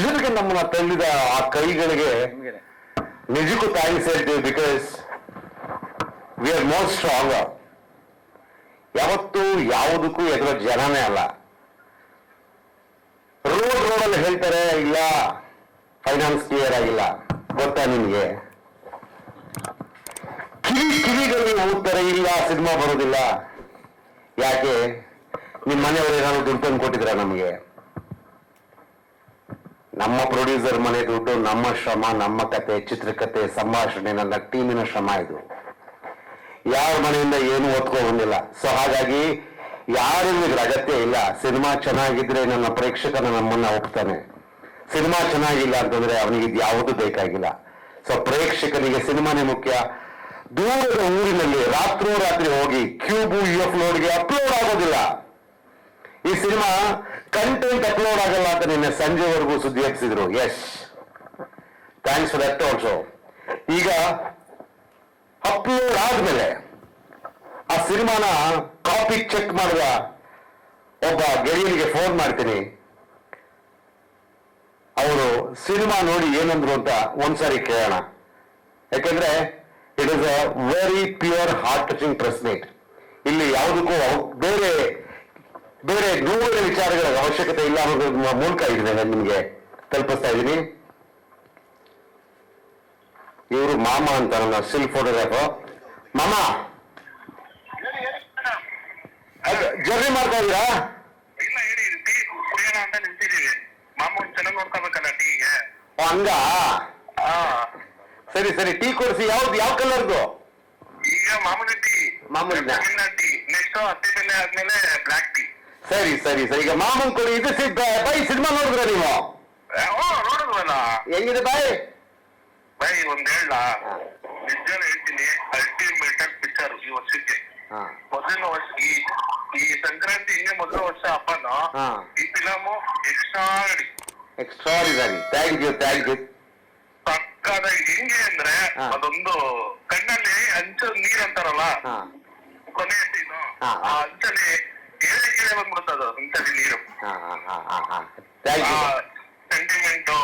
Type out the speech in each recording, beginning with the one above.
ಎಷ್ಟರಿಗೆ ನಮ್ಮನ್ನ ತಳ್ಳಿದ ಆ ಕೈಗಳಿಗೆ ನಿಜಕ್ಕೂ ಥ್ಯಾಂಕ್ಸ್ ಹೇಳ್ತೀವಿ. Because we are more strong. ಯಾವತ್ತೂ ಯಾವುದಕ್ಕೂ ಎದುರ ಜನನೇ ಅಲ್ಲ. ರೋಡಲ್ಲಿ ಹೇಳ್ತಾರೆ ಇಲ್ಲ ಫೈನಾನ್ಸ್ ಕ್ಲಿಯರ್ ಆಗಿಲ್ಲ, ಗೊತ್ತಾ ನಿಮ್ಗೆ? ಕಿವಿಗಳಲ್ಲಿ ಹೋಗ್ತಾರೆ ಇಲ್ಲ ಸಿನಿಮಾ ಬರೋದಿಲ್ಲ. ಯಾಕೆ? ನಿಮ್ಮ ಮನೆಯವರು ಏನಾದ್ರು ದುಡ್ಡು ತಂದು ಕೊಟ್ಟಿದ್ರ ನಮಗೆ? ನಮ್ಮ ಪ್ರೊಡ್ಯೂಸರ್ ಮನೆ ದುಡ್ಡು, ನಮ್ಮ ಶ್ರಮ, ನಮ್ಮ ಕತೆ, ಚಿತ್ರಕಥೆ, ಸಂಭಾಷಣೆ, ನನ್ನ ಟೀಮಿನ ಶ್ರಮ ಇದು. ಯಾರ ಮನೆಯಿಂದ ಏನು ಓದ್ಕೊ ಬಂದಿಲ್ಲ. ಸೊ ಹಾಗಾಗಿ ಯಾರಿಗೂ ಇದ್ರ ಅಗತ್ಯ ಇಲ್ಲ. ಸಿನಿಮಾ ಚೆನ್ನಾಗಿದ್ರೆ ನನ್ನ ಪ್ರೇಕ್ಷಕನ ನಮ್ಮನ್ನ ಒಪ್ತಾನೆ. ಸಿನಿಮಾ ಚೆನ್ನಾಗಿಲ್ಲ ಅಂತಂದ್ರೆ ಅವನಿಗೆ ಯಾವುದು ಬೇಕಾಗಿಲ್ಲ. ಸೊ ಪ್ರೇಕ್ಷಕನಿಗೆ ಸಿನಿಮಾನೇ ಮುಖ್ಯ. ದೂರದ ಊರಿನಲ್ಲಿ ರಾತ್ರೋರಾತ್ರಿ ಹೋಗಿ ಕ್ಯೂಬ್ UF ಲೋಡ್ಗೆ ಅಪ್ಲೋಡ್ ಆಗೋದಿಲ್ಲ. ಈ ಸಿನಿಮಾ ಕಂಟೆಂಟ್ ಅಪ್ಲೋಡ್ ಆಗಲ್ಲ ಅಂತ ನಿನ್ನೆ ಸಂಜೆವರೆಗೂ ಸುದ್ದಿ ಹಬ್ಬಿಸಿದ್ರು. Yes, thanks for that also. ಈಗ ಅಪ್ಲೋಡ್ ಆದ್ಮೇಲೆ ಆ ಸಿನಿಮಾನ ಕಾಪಿ ಚೆಕ್ ಮಾಡಿದ ಒಬ್ಬ ಗೆಳೆಯನಿಗೆ ಫೋನ್ ಮಾಡ್ತೀನಿ. ಅವರು ಸಿನಿಮಾ ನೋಡಿ ಏನಂದ್ರು ಅಂತ ಒಂದ್ಸಾರಿ ಕೇಳೋಣ. ಯಾಕೆಂದ್ರೆ it is a very pure heart touching press meet. ಇಲ್ಲಿ ಯಾವುದಕ್ಕೂ ಬೇರೆ ಬೇರೆ ನೂರ ವಿಚಾರಗಳ ಅವಶ್ಯಕತೆ ಇಲ್ಲ ಅನ್ನೋದ್ರ ಮೂಲಕ ಇದೆ ನಿಮ್ಗೆ ತಲುಪಿಸ್ತಾ ಇದ್ದೀನಿ. ಇವರು ಮಾಮ ಅಂತ ನನ್ನ ಸ್ಟಿಲ್ ಫೋಟೋಗ್ರಾಫರ್. ಮಾಮ ಜರ್ನಿ ಮಾಡ್ತಾ ಇದ್ದೀರಾ? ಇಲ್ಲ ಹೇಳಿ, ಟೀ ಕುಡಿಯೋಣ ಅಂತ ನಿಂತಿದ್ದೀವಿ. ಮಾಮೂಲಿ ಚೆನ್ನಾಗಿ ನೋಡ್ಕೋಬೇಕಲ್ಲ ಟೀಗೆ. ಹಂಗ? ಸರಿ ಸರಿ, ಟೀ ಕೊಡಿಸಿ. ಯಾವ ಕಲರ್ದು? ಈಗ ಮಾಮೂಲಿ ಟೀ. ಮಾಮೂಲಿ ಟೀ. ನೆಕ್ಸ್ಟ್ ಹತ್ತಿ ಬೆಲೆ ಆದ್ಮೇಲೆ ಬ್ಲಾಕ್ ಟೀ. ಸರಿ ಸರಿ ಸರಿ. ಈಗ ಮಾಮೂಲಿ ಕೊಡಿ. ಇದು ಬೈ ಸಿನಿಮಾ ನೋಡಿದ್ರ ನೀವು? ನೋಡಿದ್ವಲ್ಲ. ಹೆಂಗಿದೆ ಬಾಯ್? ಬೈ ಒಂದ್ ಹೇಳ, ನಿಜಾನ ಹೇಳ್ತೀನಿ, ಅಲ್ಟಿಮೇಟ್ ಪಿಕ್ಚರ್ ಈ ವರ್ಷಕ್ಕೆ. ಮೊದಲನೇ ವರ್ಷ ಈ ಸಂಕ್ರಾಂತಿ ಹಿಂಗೆ ಮೊದಲ ವರ್ಷ ಹಬ್ಬನ ಈ film extraordinary. Thank you thank you. ಪಕ್ಕದಾಗಿ ಹೆಂಗೆ ಅಂದ್ರೆ ಅದೊಂದು ಕಣ್ಣಲ್ಲಿ ಅಂಚು ನೀರ್ ಅಂತಾರಲ್ಲ, ಕೊನೆ ಸೀನು ಆ ಅಂಚಲ್ಲಿ ಕೇಳೆ ಬಂದ್ಬಿಡುತ್ತದ ಅಂಚಲ್ಲಿ ನೀರು. ಸೆಂಟಿಮೆಂಟು,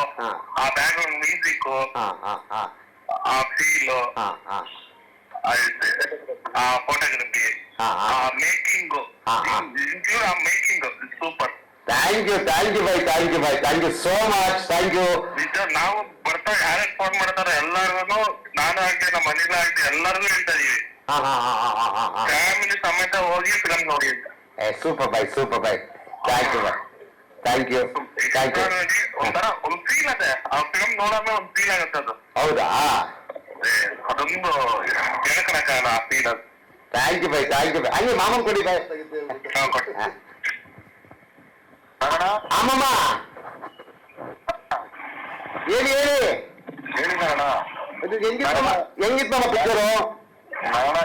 ಆ ಬ್ಯಾಕ್ ಗ್ರೌಂಡ್ ಮ್ಯೂಸಿಕ್, ಆ ಫೀಲು, ಆ ಫೋಟೋಗ್ರಫಿ, ಆ making, making super. Thank you bye. Thank you bye. Thank you so much. Thank you. ನಿಜ, ನಾವು ಬರ್ತಾ ಯಾರ್ಯಾರು ಫೋನ್ ಮಾಡ್ತಾರೆ ಎಲ್ಲರಿಗೂ, ನಾನು ಆಗ್ಲಿ ನಮ್ಮ ಮನೇಲಿ ಆಗ್ಲಿ ಎಲ್ಲರಿಗೂ ಹೇಳ್ತಾ ಇದೀವಿ ಫ್ಯಾಮಿಲಿ ಸಮೇತ ಹೋಗಿ ಫಿಲಮ್ ನೋಡಿ ಅಂತ. Super bye, super bye. Thank you bye. Thank you thank you. ಒಂಥರ ಒಂದ್ ಫೀಲ್ ಅದೇ, ಆ ಫಿಲಮ್ ನೋಡೋಣ ಒಂದ್ ಫೀಲ್ ಆಗುತ್ತೆ ಅದು. ಹೌದಾ? ಅದೊಂದು ಹೇಳ್ಕೊಳಕ್ಕಾಗಲ್ಲ ಆ ಫೀಲ್ ಅದು. Thank you bye. Thank you bye. ಹಂಗೆ ಮಾಮನ್ ಕೊಡಿ ಬೈ. ಅಮ್ಮಮ್ಮ ಹೇಳಿ ಹೇಳಿ ಹೇಳಿ ನಾರಾಯಣ. ಹೆಂಗಿತ್ತು ನಮ್ಮ ಪಿಕ್ಚರು? ನಾರಾಯಣ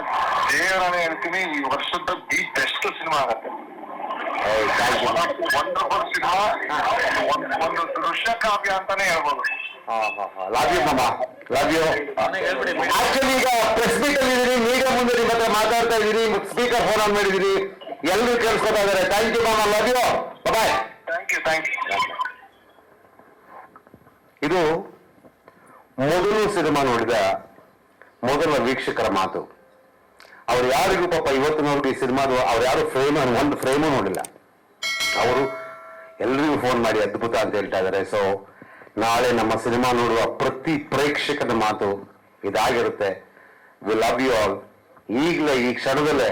ದೇವರಾನೇ ಹೇಳ್ತೀನಿ, ಈ ವರ್ಷದ ಬೆಸ್ಟ್ ಸಿನಿಮಾ ಆಗತ್ತೆ. ವಂಡರ್ಫುಲ್ ಸಿನಿಮಾ, ಒಂದು ದೃಶ್ಯ ಕಾವ್ಯ ಅಂತಾನೆ ಹೇಳ್ಬೋದು. ಲವ್ ಯು ಮಾಮ, ಲವ್ ಯು. ಆಕ್ಚುಲಿ ಈಗ ಪ್ರೆಸ್ ಮೀಟ್ ಅಲ್ಲಿ ಇದೀನಿ, ಮೀಡಿಯಾ ಮುಂದೆ ನಿಮ್ಮ ಹತ್ರ ಮಾತಾಡ್ತಾ ಇದೀನಿ, ಸ್ಪೀಕರ್ ಫೋನ್ ಆನ್ ಮಾಡಿದೀನಿ, ಎಲ್ಲರೂ ಕೇಳಿಸ್ಕೊತಾ ಇದಾರೆ. ಥ್ಯಾಂಕ್ ಯು ಮಾಮ, love you, bye. Thank you. ಇದು ಮೊದಲು ಸಿನಿಮಾ ನೋಡಿದ ಮೊದಲ ವೀಕ್ಷಕರ ಮಾತು. ಅವ್ರು ಯಾರಿಗೂ ಪಾಪ ಇವತ್ತಿನವ್ರಿಗೆ ಈ ಸಿನಿಮಾದು ಅವ್ರು ಯಾರು ಒಂದು ಫ್ರೇಮು ನೋಡಿಲ್ಲ. ಅವರು ಎಲ್ರಿಗೂ ಫೋನ್ ಮಾಡಿ ಅದ್ಭುತ ಅಂತ ಹೇಳ್ತಾ ಇದ್ದಾರೆ. ಸೊ ನಾಳೆ ನಮ್ಮ ಸಿನಿಮಾ ನೋಡುವ ಪ್ರತಿ ಪ್ರೇಕ್ಷಕನ ಮಾತು ಇದಾಗಿರುತ್ತೆ. We love you all. ಈಗಲೇ ಈ ಕ್ಷಣದಲ್ಲೇ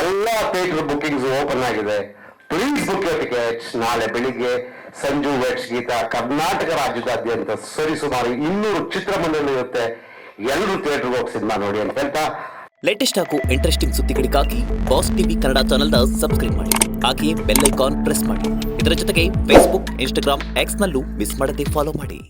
ಎಲ್ಲ ಥಿಯೇಟರ್ ಬುಕಿಂಗ್ಸ್ ಓಪನ್ ಆಗಿದೆ. Please book your tickets. ನಾಳೆ ಬೆಳಿಗ್ಗೆ ಸಂಜು ವೆಟ್ಸ್ ಗೀತಾ ಕರ್ನಾಟಕ ರಾಜ್ಯದಾದ್ಯಂತ ಸರಿಸುಮಾರು 200 ಚಿತ್ರಮಂದಿರಗಳಿರುತ್ತೆ. ಎಲ್ಲರೂ ಥಿಯೇಟರ್ಗೆ ಹೋಗಿ ಸಿನಿಮಾ ನೋಡಿ ಅಂತ ಹೇಳ್ತಾ, ಲೇಟೆಸ್ಟ್ ಹಾಗೂ ಇಂಟ್ರೆಸ್ಟಿಂಗ್ ಸುದ್ದಿಗಳಿಗಾಗಿ ಬಾಸ್ ಟಿವಿ ಕನ್ನಡ ಚಾನೆಲ್ನ ಸಬ್ಸ್ಕ್ರೈಬ್ ಮಾಡಿ. ಹಾಗೆಯೇ ಬೆಲ್ ಐಕಾನ್ ಪ್ರೆಸ್ ಮಾಡಿ. ಇದರ ಜೊತೆಗೆ ಫೇಸ್ಬುಕ್, ಇನ್ಸ್ಟಾಗ್ರಾಮ್, ಎಕ್ಸ್ ನಲ್ಲೂ ಮಿಸ್ ಮಾಡದೆ ಫಾಲೋ ಮಾಡಿ.